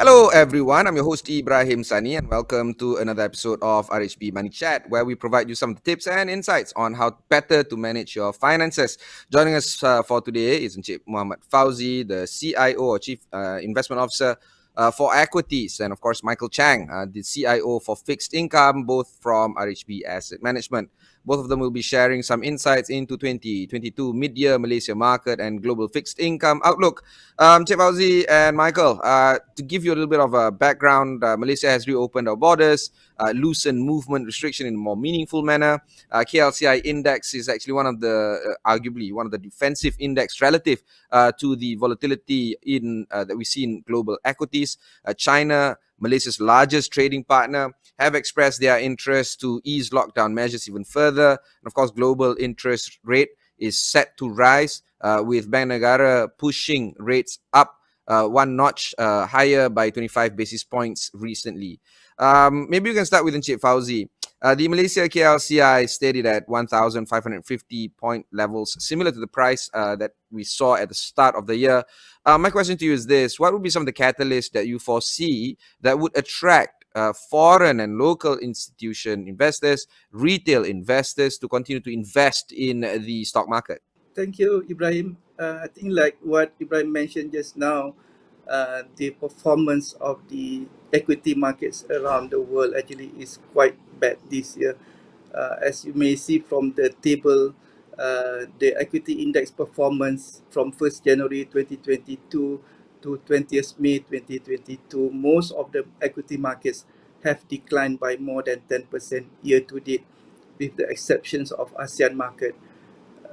Hello everyone, I'm your host Ibrahim Sani and welcome to another episode of RHB Money Chat, where we provide you some of the tips and insights on how better to manage your finances. Joining us for today is Encik Muhammad Fauzi, the CIO or Chief Investment Officer for Equities, and of course Michael Chang, the CIO for Fixed Income, both from RHB Asset Management. Both of them will be sharing some insights into 2022 Mid-Year Malaysia Market and Global Fixed Income Outlook. Encik Fauzi and Michael, to give you a little bit of a background, Malaysia has reopened our borders, loosened movement restriction in a more meaningful manner. KLCI index is actually one of the, arguably, one of the defensive index relative to the volatility in that we see in global equities. China, Malaysia's largest trading partner, have expressed their interest to ease lockdown measures even further. And of course, global interest rate is set to rise, with Bank Negara pushing rates up one notch higher by 25 basis points recently. Maybe you can start with Encik Fauzi. The Malaysia KLCI steadied at 1,550 point levels, similar to the price that we saw at the start of the year. My question to you is this: what would be some of the catalysts that you foresee that would attract foreign and local institution investors, retail investors to continue to invest in the stock market? Thank you, Ibrahim. I think like what Ibrahim mentioned just now, the performance of the equity markets around the world actually is quite bad this year. As you may see from the table, the equity index performance from 1st January 2022 to 20th May 2022, most of the equity markets have declined by more than 10% year to date, with the exceptions of ASEAN market.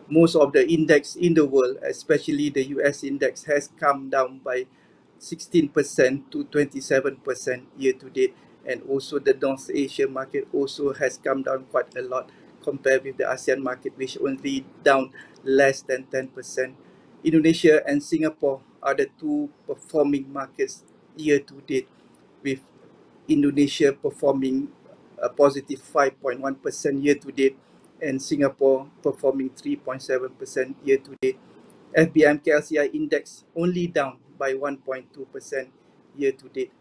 Most of the index in the world, especially the US index, has come down by 16% to 27% year to date. And also the North Asia market also has come down quite a lot compared with the ASEAN market, which only down less than 10%. Indonesia and Singapore are the two performing markets year to date, with Indonesia performing a positive 5.1% year to date and Singapore performing 3.7% year to date. FBM KLCI index only down by 1.2% year to date.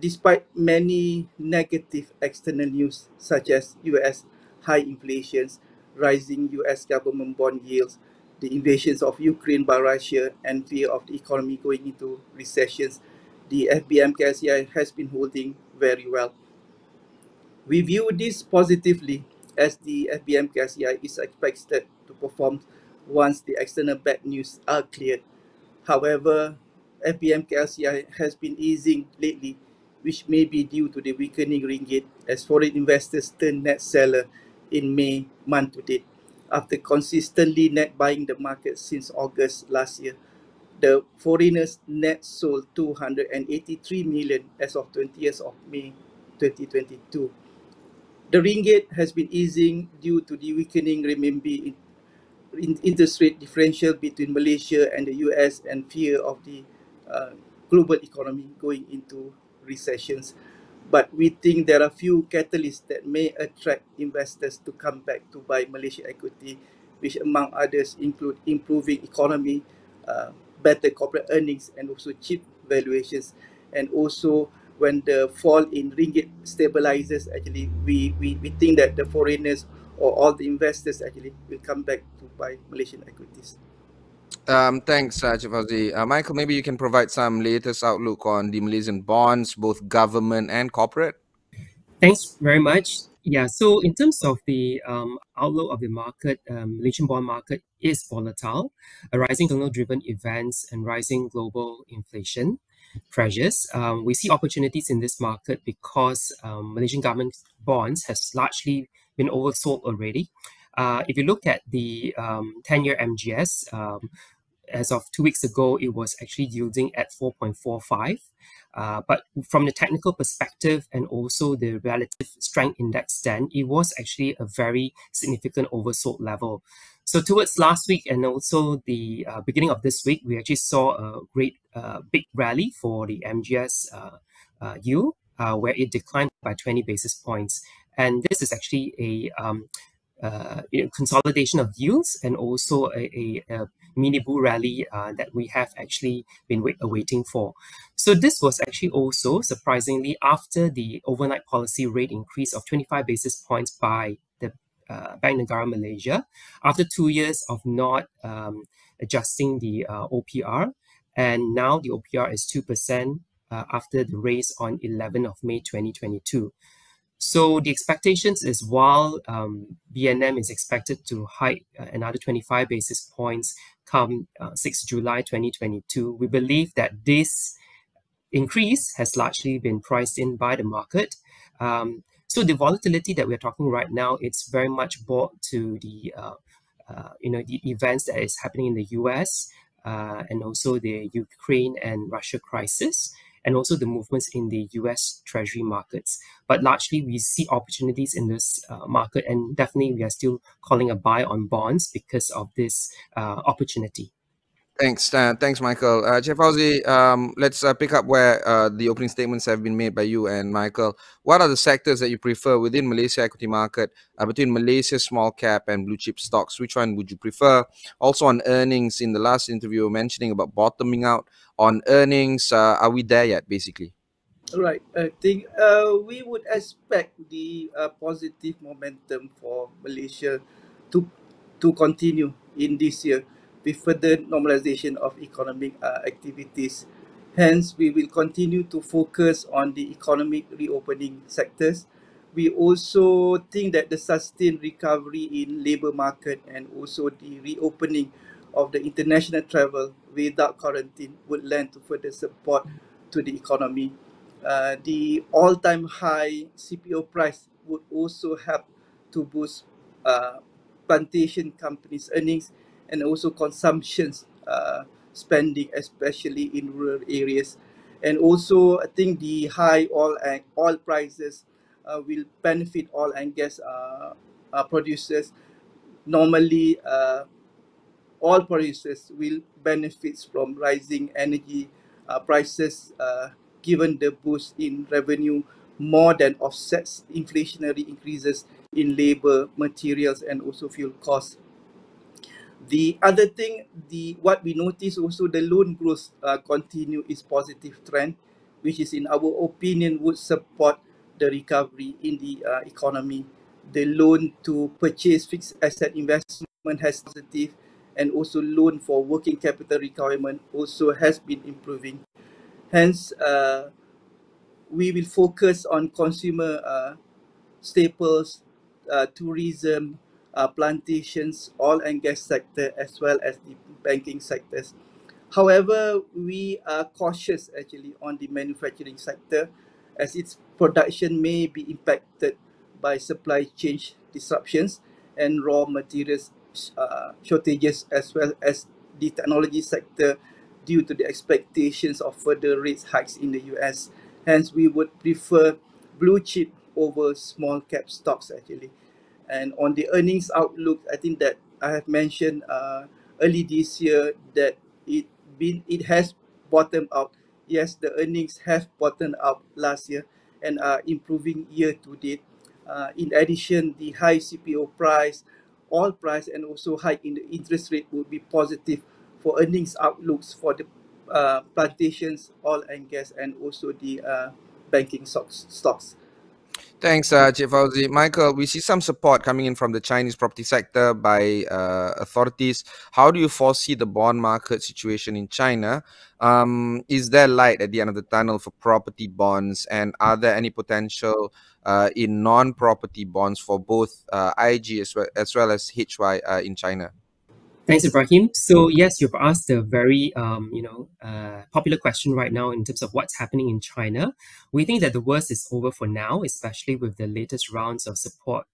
Despite many negative external news such as US high inflations, rising US government bond yields, the invasions of Ukraine by Russia, and fear of the economy going into recessions, the FBM KLCI has been holding very well. We view this positively as the FBM KLCI is expected to perform once the external bad news are cleared. However, FBM KLCI has been easing lately, which may be due to the weakening ringgit as foreign investors turn net seller in May month to date. After consistently net buying the market since August last year, the foreigners net sold 283 million as of 20th of May 2022. The ringgit has been easing due to the weakening renminbi interest rate differential between Malaysia and the US and fear of the global economy going into recessions. But we think there are few catalysts that may attract investors to come back to buy Malaysia equity, which among others include improving economy, better corporate earnings, and also cheap valuations. And also when the fall in ringgit stabilizes, actually we think that the foreigners or all the investors actually will come back to buy Malaysian equities. Thanks, Encik Fauzi. Michael, maybe you can provide some latest outlook on the Malaysian bonds, both government and corporate. Thanks very much. Yeah, so in terms of the outlook of the market, Malaysian bond market is volatile, rising external-driven events and rising global inflation pressures. We see opportunities in this market because Malaysian government bonds has largely been oversold already. If you look at the 10-year MGS, as of 2 weeks ago, it was actually yielding at 4.45. But from the technical perspective and also the relative strength index, then it was actually a very significant oversold level. So towards last week and also the beginning of this week, we actually saw a great big rally for the MGS yield, where it declined by 20 basis points. And this is actually a consolidation of yields and also a mini bull rally that we have actually been awaiting for. So this was actually also surprisingly after the overnight policy rate increase of 25 basis points by the Bank Negara Malaysia after 2 years of not adjusting the OPR, and now the OPR is 2% after the raise on 11th of May 2022. So the expectations is while BNM is expected to hike another 25 basis points come 6 July 2022, we believe that this increase has largely been priced in by the market. So the volatility that we're talking right now, it's very much brought to the the events that is happening in the US and also the Ukraine and Russia crisis, and also the movements in the US Treasury markets. But largely, we see opportunities in this market, and definitely we are still calling a buy on bonds because of this opportunity. Thanks, Michael. Chef Fauzi, let's pick up where the opening statements have been made by you and Michael. What are the sectors that you prefer within Malaysia equity market between Malaysia small cap and blue chip stocks? Which one would you prefer? Also on earnings, in the last interview, you were mentioning about bottoming out on earnings. Are we there yet, basically? Right. I think we would expect the positive momentum for Malaysia to continue in this year with further normalization of economic activities. Hence, we will continue to focus on the economic reopening sectors. We also think that the sustained recovery in labour market and also the reopening of the international travel without quarantine would lend to further support to the economy. The all-time high CPO price would also help to boost plantation companies' earnings and also consumptions spending, especially in rural areas. And also, I think the high oil prices will benefit oil and gas producers. Normally, all producers will benefit from rising energy prices, given the boost in revenue more than offsets inflationary increases in labor, materials, and also fuel costs. The other thing, what we notice also, the loan growth continue its positive trend, which is in our opinion would support the recovery in the economy. The loan to purchase fixed asset investment has positive, and also loan for working capital requirement also has been improving. Hence, we will focus on consumer staples, tourism, plantations, oil and gas sector, as well as the banking sectors. However, we are cautious actually on the manufacturing sector, as its production may be impacted by supply chain disruptions and raw materials shortages, as well as the technology sector due to the expectations of further rate hikes in the US. Hence, we would prefer blue chip over small cap stocks actually. And on the earnings outlook, I think that I have mentioned early this year that it has bottomed out. Yes, the earnings have bottomed out last year and are improving year to date. In addition, the high CPO price, oil price, and also hike in the interest rate would be positive for earnings outlooks for the plantations, oil and gas, and also the banking stocks. Thanks, Chef Fauzi. Michael, we see some support coming in from the Chinese property sector by authorities. How do you foresee the bond market situation in China? Is there light at the end of the tunnel for property bonds? And are there any potential in non-property bonds for both IG as well as HY in China? Thanks, Ibrahim. So yes, you've asked a very popular question right now in terms of what's happening in China. We think that the worst is over for now, especially with the latest rounds of support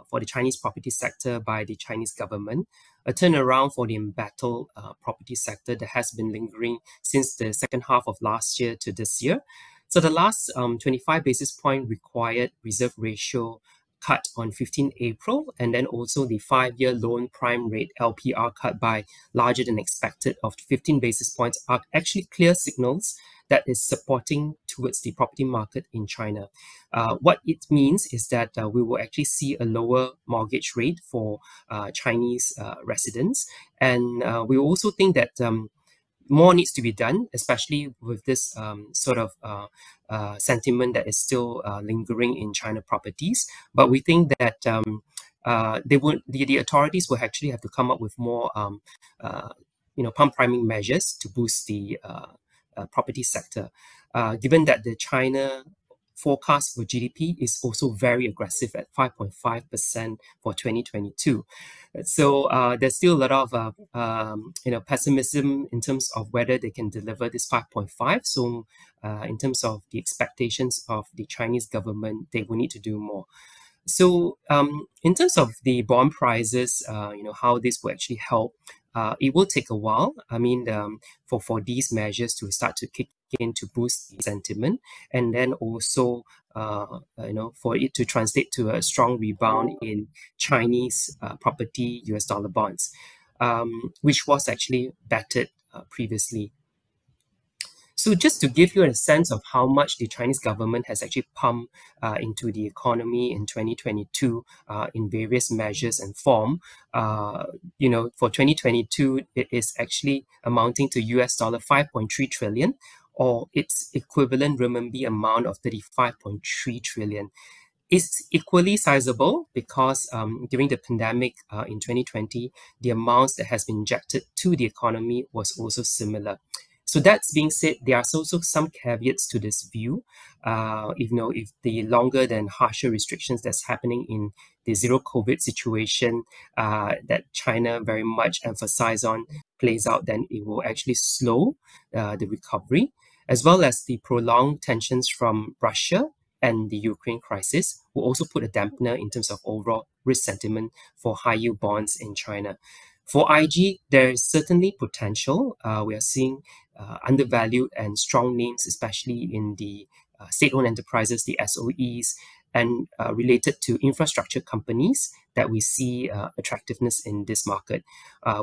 for the Chinese property sector by the Chinese government, a turnaround for the embattled property sector that has been lingering since the second half of last year to this year. So the last 25 basis point required reserve ratio cut on 15 April, and then also the 5-year loan prime rate LPR cut by larger than expected of 15 basis points are actually clear signals that is supporting towards the property market in China. What it means is that we will actually see a lower mortgage rate for Chinese residents. And we also think that more needs to be done, especially with this sort of sentiment that is still lingering in China properties. But we think that the authorities will actually have to come up with more pump priming measures to boost the property sector, given that the China forecast for GDP is also very aggressive at 5.5% for 2022. So there's still a lot of pessimism in terms of whether they can deliver this 5.5. So in terms of the expectations of the Chinese government, they will need to do more. So in terms of the bond prices, how this will actually help, it will take a while. I mean, for these measures to start to kick in to boost the sentiment, and then also for it to translate to a strong rebound in Chinese property US dollar bonds, which was actually battered previously. So just to give you a sense of how much the Chinese government has actually pumped into the economy in 2022 in various measures and form, for 2022, it is actually amounting to US dollar 5.3 trillion, or its equivalent renminbi amount of 35.3 trillion. It's equally sizable because during the pandemic in 2020, the amounts that has been injected to the economy was also similar. So that's being said, there are also some caveats to this view. If the longer than harsher restrictions that's happening in the zero COVID situation that China very much emphasize on plays out, then it will actually slow the recovery, as well as the prolonged tensions from Russia and the Ukraine crisis will also put a dampener in terms of overall risk sentiment for high yield bonds in China. For IG, there is certainly potential. We are seeing undervalued and strong names, especially in the state-owned enterprises, the SOEs, and related to infrastructure companies that we see attractiveness in this market.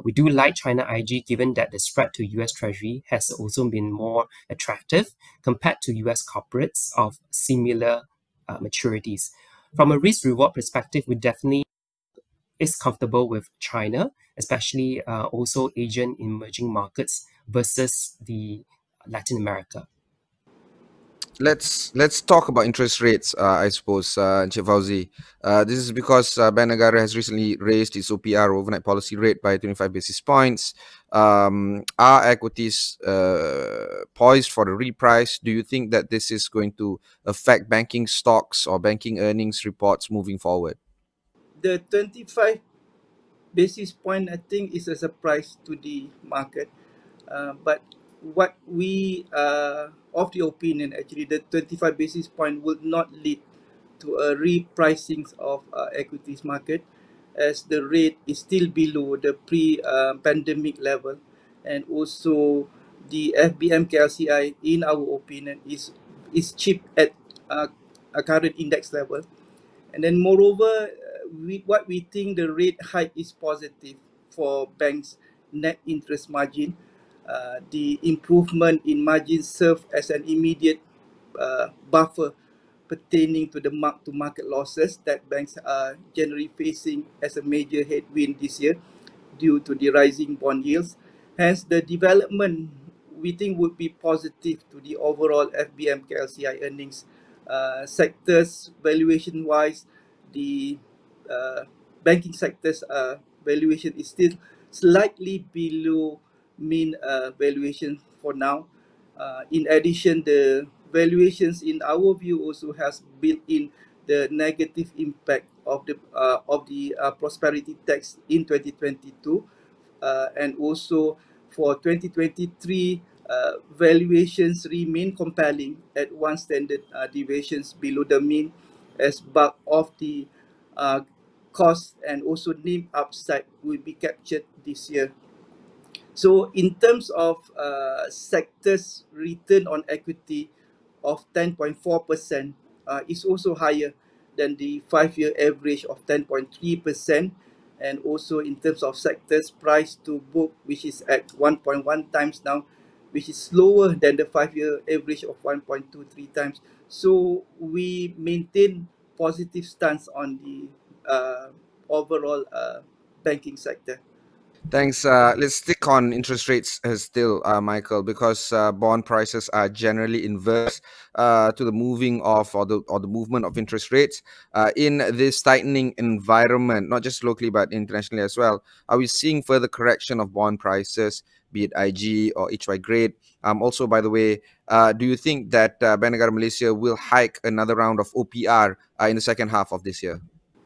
We do like China IG, given that the spread to US Treasury has also been more attractive compared to US corporates of similar maturities. From a risk-reward perspective, we definitely is comfortable with China, especially also Asian emerging markets versus the Latin America. Let's talk about interest rates, I suppose, Encik Fauzi. This is because Bank Negara has recently raised its OPR, overnight policy rate, by 25 basis points. Are equities poised for the reprice? Do you think that this is going to affect banking stocks or banking earnings reports moving forward? The 25 basis point, I think, is a surprise to the market. But what we are of the opinion, actually, the 25 basis point will not lead to a repricing of equities market, as the rate is still below the pre-pandemic level, and also the FBM KLCI, in our opinion, is cheap at a current index level. And then moreover, what we think the rate hike is positive for banks' net interest margin. The improvement in margin serve as an immediate buffer pertaining to the mark-to-market losses that banks are generally facing as a major headwind this year due to the rising bond yields. Hence, the development we think would be positive to the overall FBM KLCI earnings. Sectors valuation-wise, the banking sector's valuation is still slightly below mean valuation for now. In addition, the valuations in our view also has built in the negative impact of the prosperity tax in 2022, and also for 2023, valuations remain compelling at one standard deviations below the mean, as bulk of the cost and also NIM upside will be captured this year. So in terms of sectors return on equity of 10.4%, is also higher than the 5-year average of 10.3%. And also in terms of sectors price to book, which is at 1.1 times now, which is lower than the 5-year average of 1.23 times. So we maintain positive stance on the overall banking sector. Thanks. Let's stick on interest rates still, Michael, because bond prices are generally inverse to the moving of or the movement of interest rates in this tightening environment, not just locally but internationally as well. Are we seeing further correction of bond prices, be it IG or HY grade? Also, by the way, do you think that Bank Negara Malaysia will hike another round of OPR in the second half of this year?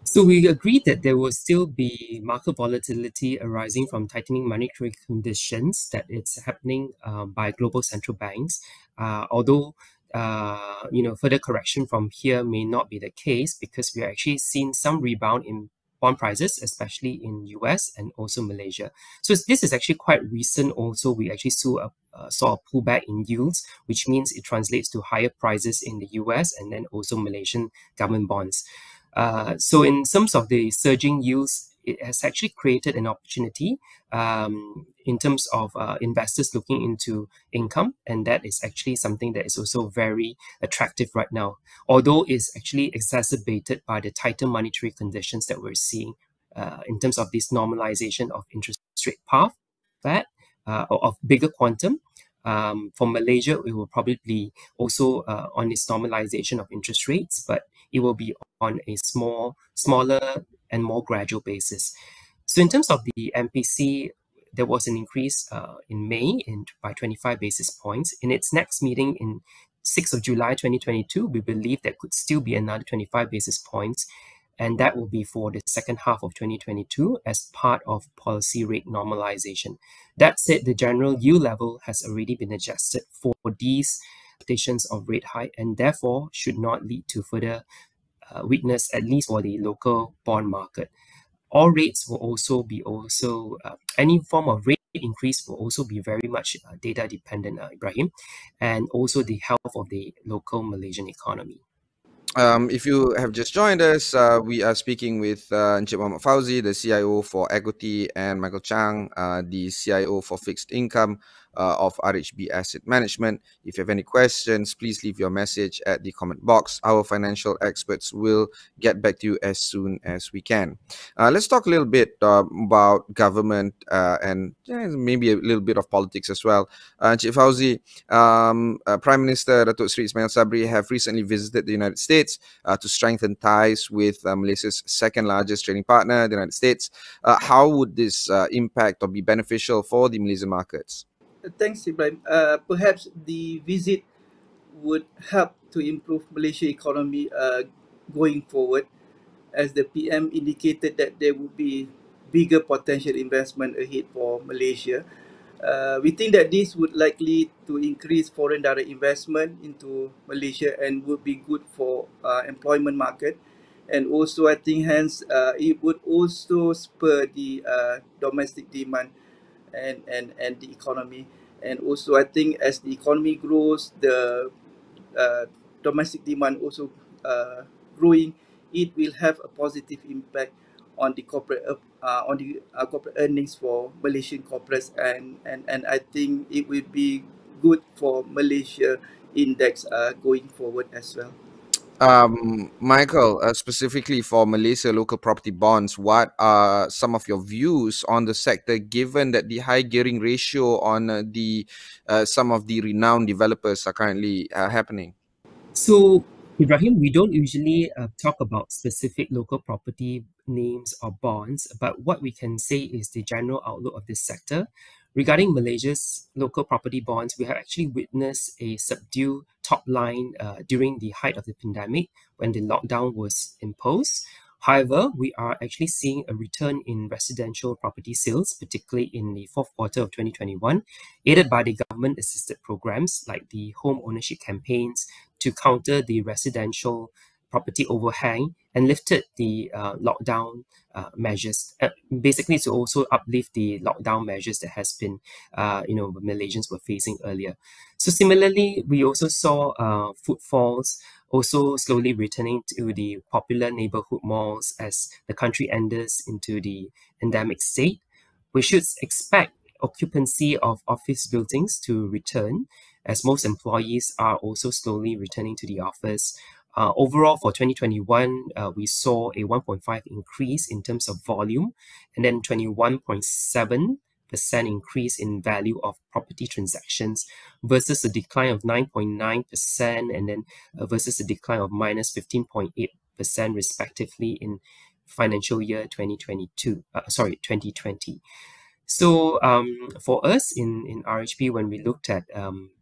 So we agree that there will still be market volatility arising from tightening monetary conditions that it's happening by global central banks. Although further correction from here may not be the case because we are actually seeing some rebound in bond prices, especially in US and also Malaysia. So this is actually quite recent. Also, we actually saw a pullback in yields, which means it translates to higher prices in the US and then also Malaysian government bonds. So in terms of the surging yields, it has actually created an opportunity in terms of investors looking into income, and that is actually something that is also very attractive right now, although it's actually exacerbated by the tighter monetary conditions that we're seeing in terms of this normalization of interest rate path, that or of bigger quantum. For Malaysia, it will probably be also on this normalization of interest rates, but it will be on a smaller and more gradual basis. So in terms of the MPC, there was an increase in May by 25 basis points. In its next meeting in 6th of July 2022, we believe there could still be another 25 basis points, and that will be for the second half of 2022 as part of policy rate normalization. That said, the general yield level has already been adjusted for these expectations of rate hike and therefore should not lead to further weakness, at least for the local bond market. All rates will also be any form of rate increase will also be very much data dependent, Ibrahim, and also the health of the local Malaysian economy. If you have just joined us, we are speaking with Encik Mohd Fauzi, the CIO for Equity, and Michael Chang, the CIO for Fixed Income of RHB Asset Management. If you have any questions, please leave your message at the comment box. Our financial experts will get back to you as soon as we can. Let's talk a little bit about government and maybe a little bit of politics as well. Encik Fauzi, Prime Minister Datuk Seri Ismail Sabri have recently visited the United States to strengthen ties with Malaysia's second largest trading partner, the United States. How would this impact or be beneficial for the Malaysian markets? Thanks, Ibrahim. Perhaps the visit would help to improve Malaysia economy going forward, as the PM indicated that there would be bigger potential investment ahead for Malaysia. We think that this would likely to increase foreign direct investment into Malaysia and would be good for employment market. And also, I think hence it would also spur the domestic demand and the economy. And also, I think as the economy grows, the domestic demand also growing, it will have a positive impact on the corporate corporate earnings for Malaysian corporates, and I think it will be good for Malaysia index going forward as well. Michael, specifically for Malaysia local property bonds, what are some of your views on the sector, given that the high gearing ratio on some of the renowned developers are currently happening? So, Ibrahim, we don't usually talk about specific local property names or bonds, but what we can say is the general outlook of this sector. Regarding Malaysia's local property bonds, we have actually witnessed a subdued top line during the height of the pandemic when the lockdown was imposed. However, we are actually seeing a return in residential property sales, particularly in the fourth quarter of 2021, aided by the government-assisted programs like the home ownership campaigns to counter the residential property overhang and lifted the lockdown measures, basically to also uplift the lockdown measures that has been, Malaysians were facing earlier. So similarly, we also saw footfalls also slowly returning to the popular neighborhood malls as the country enters into the endemic state. We should expect occupancy of office buildings to return, as most employees are also slowly returning to the office. Overall, for 2021, we saw a 1.5 increase in terms of volume, and then 21.7% increase in value of property transactions versus a decline of 9.9%, and then versus a decline of minus 15.8% respectively in financial year 2020. So for us in RHB, when we looked at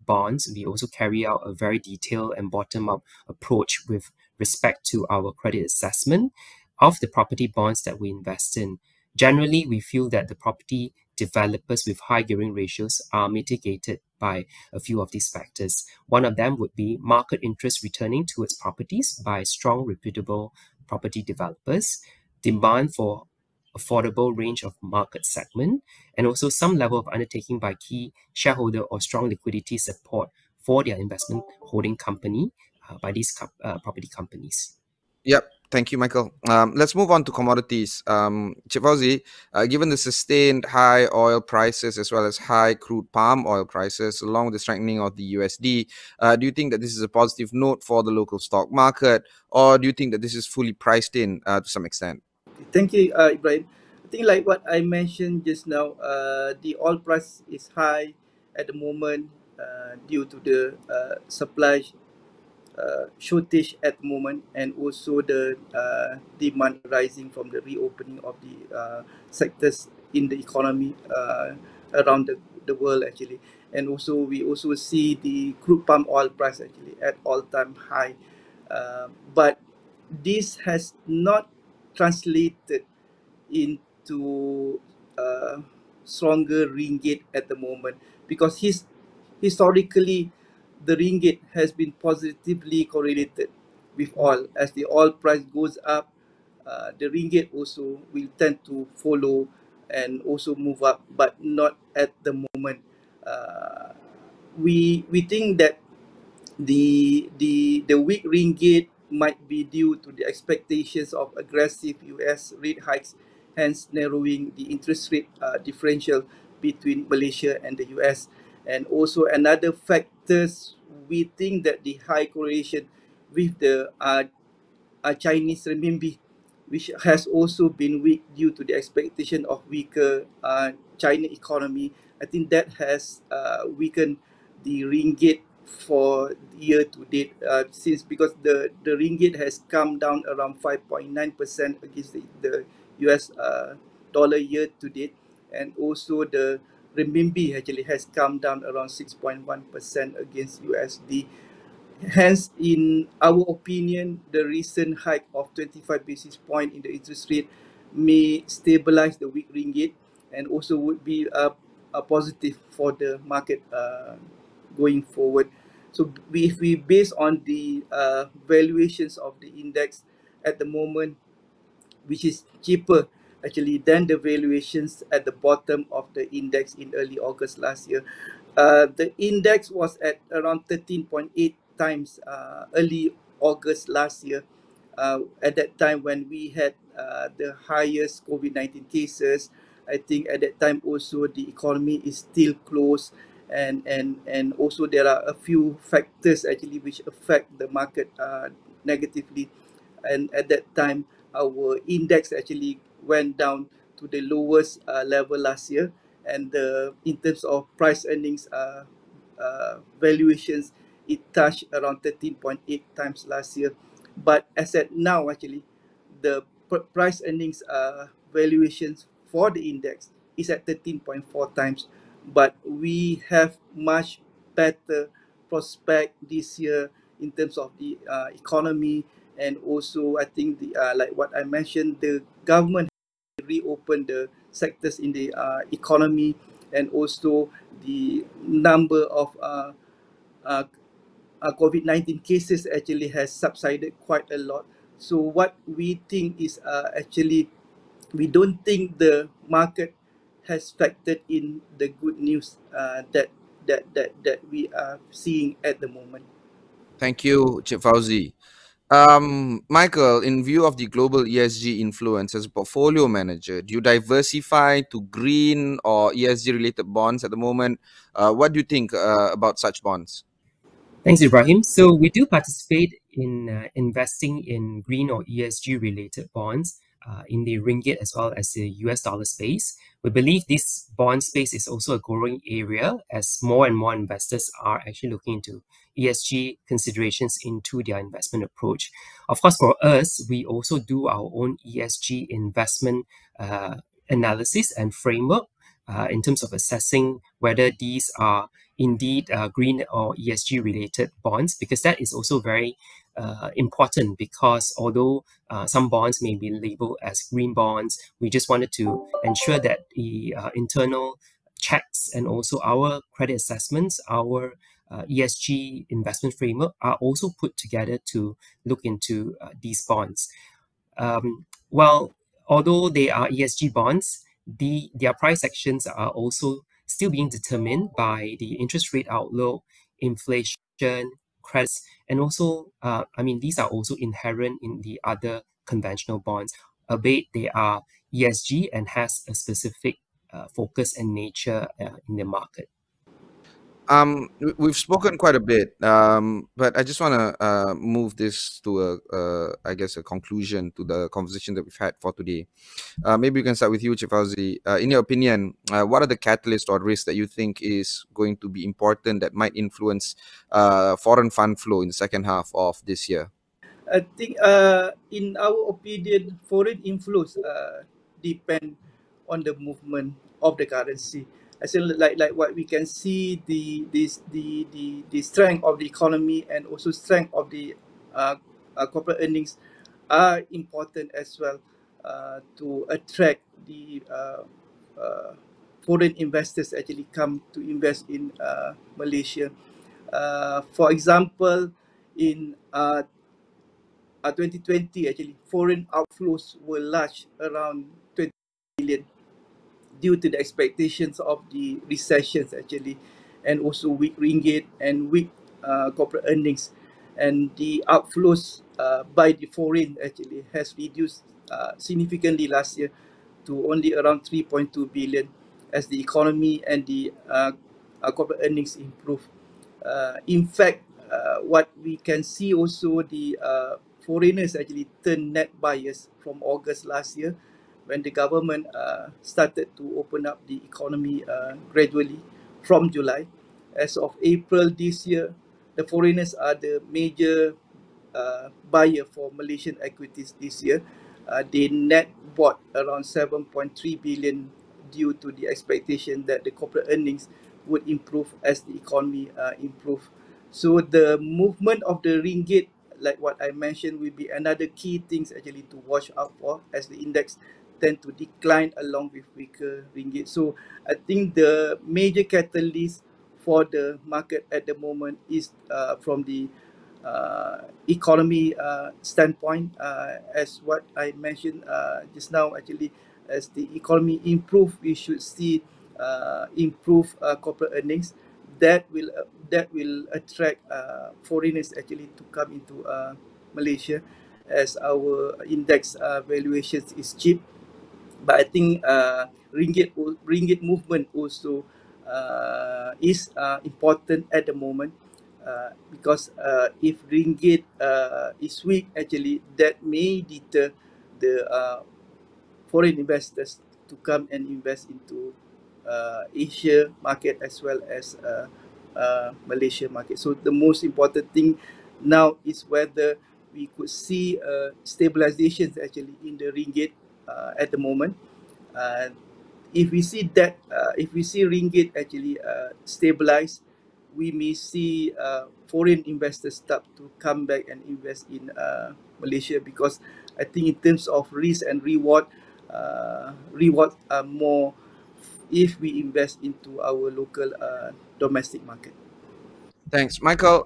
bonds, we also carry out a very detailed and bottom-up approach with respect to our credit assessment of the property bonds that we invest in. Generally, we feel that the property developers with high gearing ratios are mitigated by a few of these factors. One of them would be market interest returning towards properties by strong, reputable property developers, demand for affordable range of market segment, and also some level of undertaking by key shareholder or strong liquidity support for their investment holding company by these property companies. Yep. Thank you, Michael. Let's move on to commodities. Cik Fauzi, given the sustained high oil prices as well as high crude palm oil prices, along with the strengthening of the USD, do you think that this is a positive note for the local stock market, or do you think that this is fully priced in to some extent? Thank you, Ibrahim. I think like what I mentioned just now, the oil price is high at the moment due to the supply shortage at the moment, and also the demand rising from the reopening of the sectors in the economy around the world actually. And also we also see the crude palm oil price actually at all-time high, but this has not translated into stronger ringgit at the moment, because historically the ringgit has been positively correlated with oil. As the oil price goes up, the ringgit also will tend to follow and also move up, but not at the moment. We think that the weak ringgit might be due to the expectations of aggressive US rate hikes, hence narrowing the interest rate differential between Malaysia and the US. And also another factors, we think that the high correlation with the Chinese renminbi, which has also been weak due to the expectation of weaker China economy. I think that has weakened the ringgit for year to date, since because the ringgit has come down around 5.9% against the US dollar year to date, and also the renminbi actually has come down around 6.1% against USD. Hence, in our opinion, the recent hike of 25 basis point in the interest rate may stabilize the weak ringgit, and also would be a positive for the market going forward. So if we base on the valuations of the index at the moment, which is cheaper actually than the valuations at the bottom of the index in early August last year. The index was at around 13.8 times early August last year. At that time when we had the highest COVID-19 cases, I think at that time also the economy is still closed, and also there are a few factors actually which affect the market negatively. And at that time, our index actually went down to the lowest level last year, and in terms of price earnings valuations, it touched around 13.8 times last year. But as at now, actually, the price earnings valuations for the index is at 13.4 times, but we have much better prospect this year in terms of the economy. And also I think the like what I mentioned, the government reopened the sectors in the economy, and also the number of COVID-19 cases actually has subsided quite a lot. So what we think is actually, we don't think the market has factored in the good news that we are seeing at the moment. Thank you, Cik Fauzi. Michael, in view of the global ESG influence as a portfolio manager, do you diversify to green or ESG related bonds at the moment? What do you think about such bonds? Thanks, Ibrahim. So we do participate in investing in green or ESG related bonds in the ringgit as well as the US dollar space. We believe this bond space is also a growing area as more and more investors are actually looking into ESG considerations into their investment approach. Of course, for us, we also do our own ESG investment analysis and framework in terms of assessing whether these are indeed green or ESG related bonds, because that is also very important, because although some bonds may be labeled as green bonds, we just wanted to ensure that the internal checks and also our credit assessments, our ESG investment framework are also put together to look into these bonds. Well, although they are ESG bonds, their price actions are also still being determined by the interest rate outlook, inflation, credits, and also, these are also inherent in the other conventional bonds, albeit they are ESG and has a specific focus and nature in the market. We've spoken quite a bit, but I just want to move this to I guess, a conclusion to the conversation that we've had for today. Maybe we can start with you, Chief Fauzi. In your opinion, what are the catalysts or risks that you think is going to be important that might influence foreign fund flow in the second half of this year? I think, in our opinion, foreign inflows depend on the movement of the currency. I say, like what we can see, the strength of the economy and also strength of the corporate earnings are important as well to attract the foreign investors actually come to invest in Malaysia. For example, in 2020, actually, foreign outflows were large, around 20 billion, due to the expectations of the recessions, actually, and also weak ringgit and weak corporate earnings. And the outflows by the foreign actually has reduced significantly last year to only around 3.2 billion as the economy and the corporate earnings improve. In fact, what we can see also, the foreigners actually turn net buyers from August last year, when the government started to open up the economy gradually from July. As of April this year, the foreigners are the major buyer for Malaysian equities this year. They net bought around 7.3 billion due to the expectation that the corporate earnings would improve as the economy improve. So the movement of the ringgit, like what I mentioned, will be another key things actually to watch out for, as the index tend to decline along with weaker ringgit. So I think the major catalyst for the market at the moment is from the economy standpoint, as what I mentioned just now. Actually, as the economy improve, we should see improve corporate earnings that will attract foreigners actually to come into Malaysia, as our index valuations is cheap. But I think ringgit movement also is important at the moment, because if ringgit is weak, actually that may deter the foreign investors to come and invest into Asia market as well as Malaysia market. So the most important thing now is whether we could see stabilizations actually in the ringgit at the moment. Uh, if we see that, if we see ringgit actually stabilize, we may see foreign investors start to come back and invest in Malaysia, because I think in terms of risk and reward, rewards are more if we invest into our local domestic market. Thanks, Michael.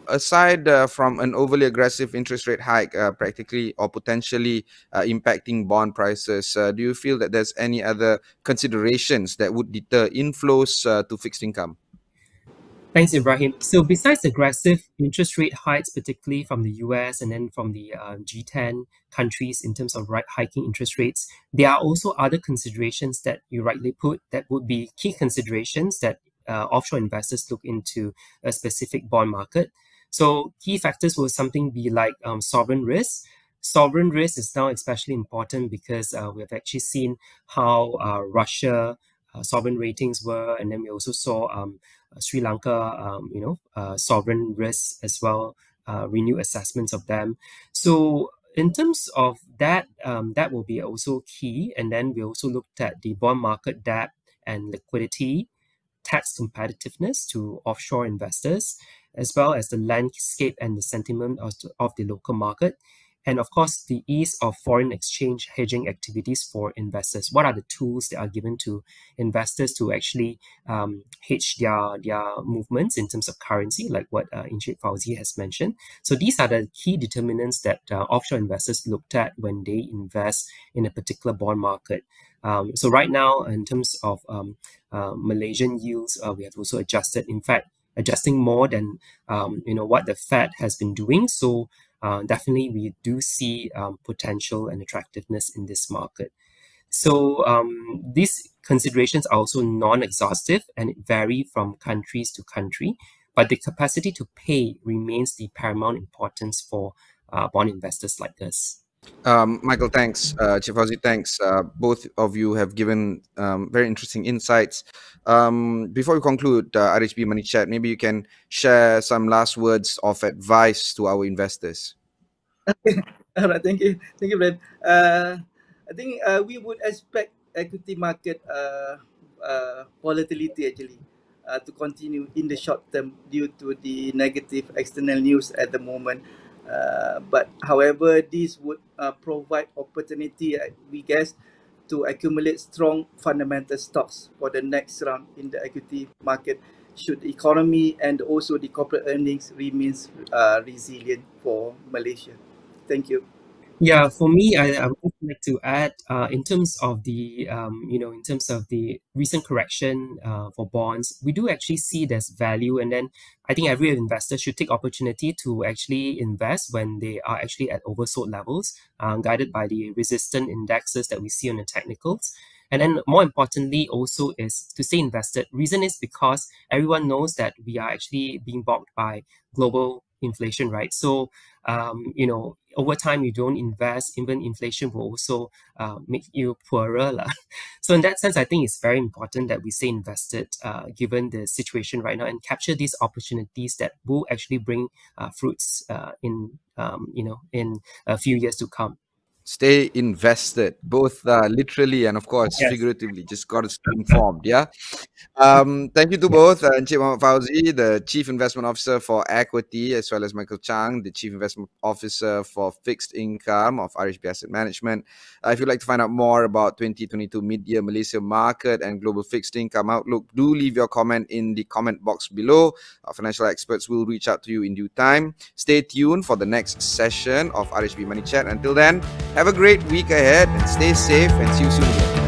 Aside from an overly aggressive interest rate hike, practically or potentially impacting bond prices, do you feel that there's any other considerations that would deter inflows to fixed income? Thanks, Ibrahim. So, besides aggressive interest rate hikes, particularly from the US and then from the G10 countries in terms of hiking interest rates, there are also other considerations that you rightly put that would be key considerations that offshore investors look into a specific bond market. So, key factors will something be like sovereign risk. Sovereign risk is now especially important because we have actually seen how Russia sovereign ratings were, and then we also saw Sri Lanka, sovereign risks as well, renewed assessments of them. So in terms of that, that will be also key. And then we also looked at the bond market debt and liquidity, tax competitiveness to offshore investors, as well as the landscape and the sentiment of the local market. And of course, the ease of foreign exchange hedging activities for investors. What are the tools that are given to investors to actually hedge their movements in terms of currency, like what Encik Fauzi has mentioned? So these are the key determinants that offshore investors looked at when they invest in a particular bond market. So right now, in terms of Malaysian yields, we have also adjusted. In fact, adjusting more than what the Fed has been doing. So definitely we do see potential and attractiveness in this market. So these considerations are also non-exhaustive and it vary from countries to country, but the capacity to pay remains the paramount importance for bond investors like us. Michael, thanks. Chief Fauzi, thanks. Both of you have given very interesting insights. Before we conclude RHB Money Chat, maybe you can share some last words of advice to our investors. All right, thank you, Brad. I think we would expect equity market volatility actually to continue in the short term due to the negative external news at the moment. But however, this would provide opportunity, we guess, to accumulate strong fundamental stocks for the next round in the equity market should the economy and also the corporate earnings remains resilient for Malaysia. Thank you. Yeah, for me, I would just like to add, in terms of the, in terms of the recent correction for bonds, we do actually see there's value, and then I think every investor should take opportunity to actually invest when they are actually at oversold levels, guided by the resistant indexes that we see on the technicals. And then more importantly also is to stay invested. Reason is because everyone knows that we are actually being balked by global inflation, right? So, over time you don't invest, even inflation will also make you poorer. So in that sense, I think it's very important that we stay invested given the situation right now and capture these opportunities that will actually bring fruits in a few years to come. Stay invested, both literally and of course Yes. figuratively. Just got to stay informed. Yeah. Thank you to both Encik Mohd Fauzi, the Chief Investment Officer for Equity, as well as Michael Chang, the Chief Investment Officer for Fixed Income of RHB Asset Management. If you'd like to find out more about 2022 Mid-Year Malaysia Market and Global Fixed Income Outlook, do leave your comment in the comment box below. Our financial experts will reach out to you in due time. Stay tuned for the next session of RHB Money Chat. Until then, have a great week ahead and stay safe and see you soon again.